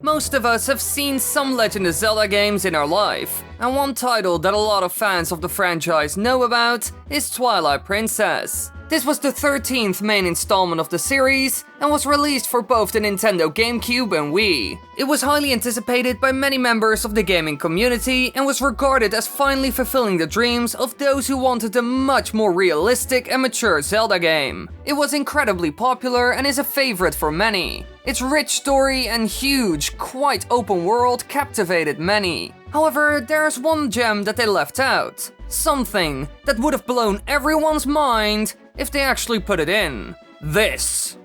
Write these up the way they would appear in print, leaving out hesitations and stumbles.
Most of us have seen some Legend of Zelda games in our life, and one title that a lot of fans of the franchise know about is Twilight Princess. This was the 13th main installment of the series, and was released for both the Nintendo GameCube and Wii. It was highly anticipated by many members of the gaming community, and was regarded as finally fulfilling the dreams of those who wanted a much more realistic and mature Zelda game. It was incredibly popular and is a favorite for many. Its rich story and huge, quite open world captivated many. However, there's one gem that they left out. Something that would have blown everyone's mind if they actually put it in. This.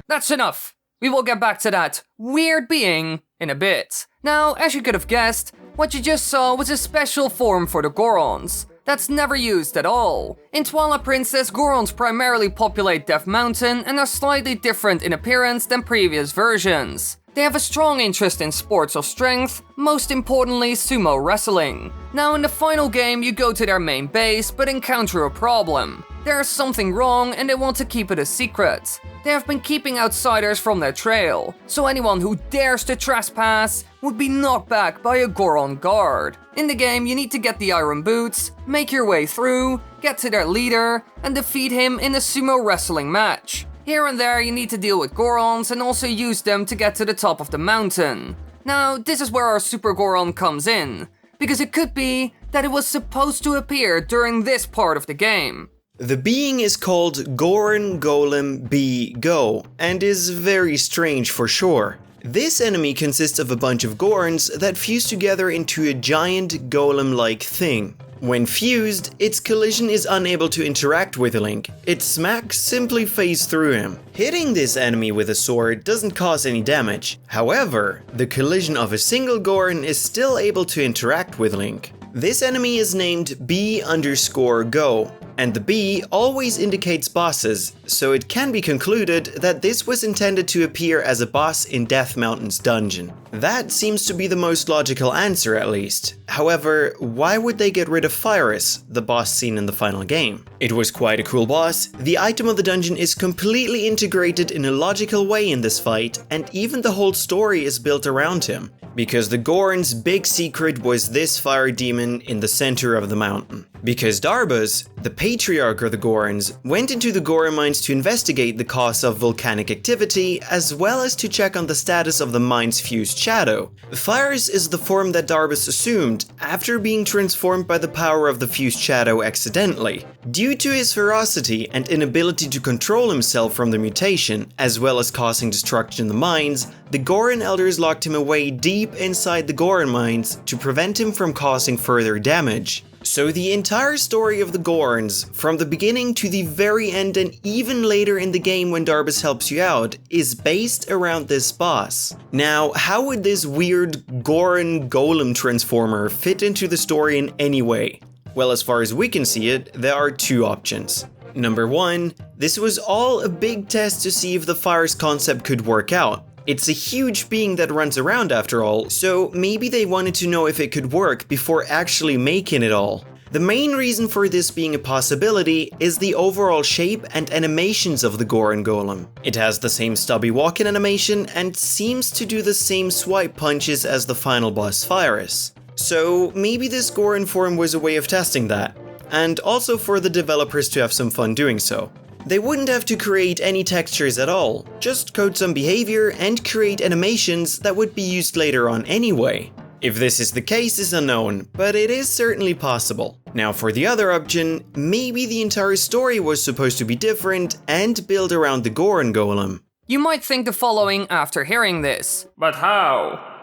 That's enough. We will get back to that weird being in a bit. Now, as you could have guessed, what you just saw was a special form for the Gorons. That's never used at all. In Twilight Princess, Gorons primarily populate Death Mountain and are slightly different in appearance than previous versions. They have a strong interest in sports of strength, most importantly sumo wrestling. Now in the final game you go to their main base but encounter a problem. There is something wrong and they want to keep it a secret. They have been keeping outsiders from their trail, so anyone who dares to trespass would be knocked back by a Goron guard. In the game you need to get the iron boots, make your way through, get to their leader, and defeat him in a sumo wrestling match. Here and there you need to deal with Gorons and also use them to get to the top of the mountain. Now, this is where our Super Goron comes in, because it could be that it was supposed to appear during this part of the game. The being is called Goron Golem B Go, and is very strange for sure. This enemy consists of a bunch of Gorons that fuse together into a giant golem-like thing. When fused, its collision is unable to interact with Link. Its smack simply phase through him. Hitting this enemy with a sword doesn't cause any damage. However, the collision of a single Goron is still able to interact with Link. This enemy is named B_Go, and the B always indicates bosses, so it can be concluded that this was intended to appear as a boss in Death Mountain's dungeon. That seems to be the most logical answer at least. However, why would they get rid of Fyrus, the boss seen in the final game? It was quite a cool boss, the item of the dungeon is completely integrated in a logical way in this fight, and even the whole story is built around him. Because the Goron's big secret was this fire demon in the center of the mountain. Because Darbus, the patriarch of the Gorons, went into the Goron mines to investigate the cause of volcanic activity, as well as to check on the status of the mine's fused shadow. Fyrus is the form that Darbus assumed, after being transformed by the power of the fused shadow accidentally. Due to his ferocity and inability to control himself from the mutation, as well as causing destruction in the mines, the Goron elders locked him away deep inside the Goron mines to prevent him from causing further damage. So the entire story of the Gorons, from the beginning to the very end and even later in the game when Darbus helps you out, is based around this boss. Now, how would this weird Goron Golem transformer fit into the story in any way? Well, as far as we can see it, there are two options. Number one, this was all a big test to see if the Fyrus concept could work out. It's a huge being that runs around after all, so maybe they wanted to know if it could work before actually making it all. The main reason for this being a possibility is the overall shape and animations of the Goron Golem. It has the same stubby walking animation and seems to do the same swipe punches as the final boss Fyrus. So maybe this Goron form was a way of testing that, and also for the developers to have some fun doing so. They wouldn't have to create any textures at all, just code some behavior and create animations that would be used later on anyway. If this is the case is unknown, but it is certainly possible. Now for the other option, maybe the entire story was supposed to be different and build around the Goron Golem. You might think the following after hearing this. But how?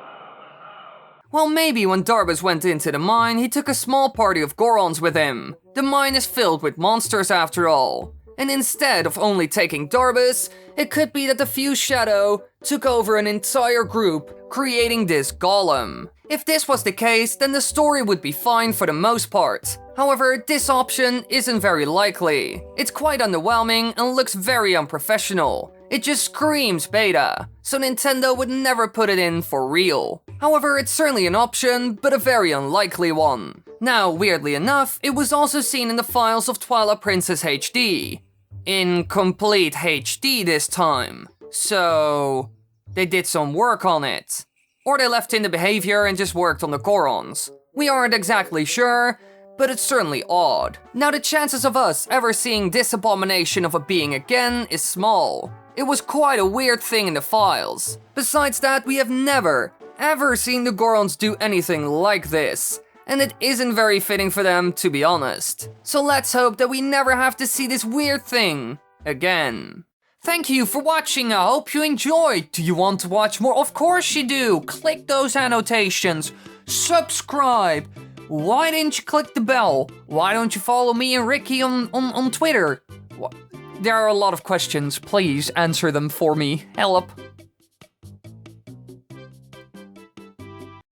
Well, maybe when Darbus went into the mine, he took a small party of Gorons with him. The mine is filled with monsters after all. And instead of only taking Darbus, it could be that the fused shadow took over an entire group, creating this golem. If this was the case, then the story would be fine for the most part. However, this option isn't very likely. It's quite underwhelming and looks very unprofessional. It just screams beta, so Nintendo would never put it in for real. However, it's certainly an option, but a very unlikely one. Now, weirdly enough, it was also seen in the files of Twilight Princess HD. In complete HD this time. So, they did some work on it. Or they left in the behavior and just worked on the Gorons. We aren't exactly sure, but it's certainly odd. Now the chances of us ever seeing this abomination of a being again is small. It was quite a weird thing in the files. Besides that, we have never, ever seen the Gorons do anything like this. And it isn't very fitting for them, to be honest. So let's hope that we never have to see this weird thing again. Thank you for watching, I hope you enjoyed. Do you want to watch more? Of course you do. Click those annotations. Subscribe. Why didn't you click the bell? Why don't you follow me and Ricky on Twitter? There are a lot of questions. Please answer them for me. Help.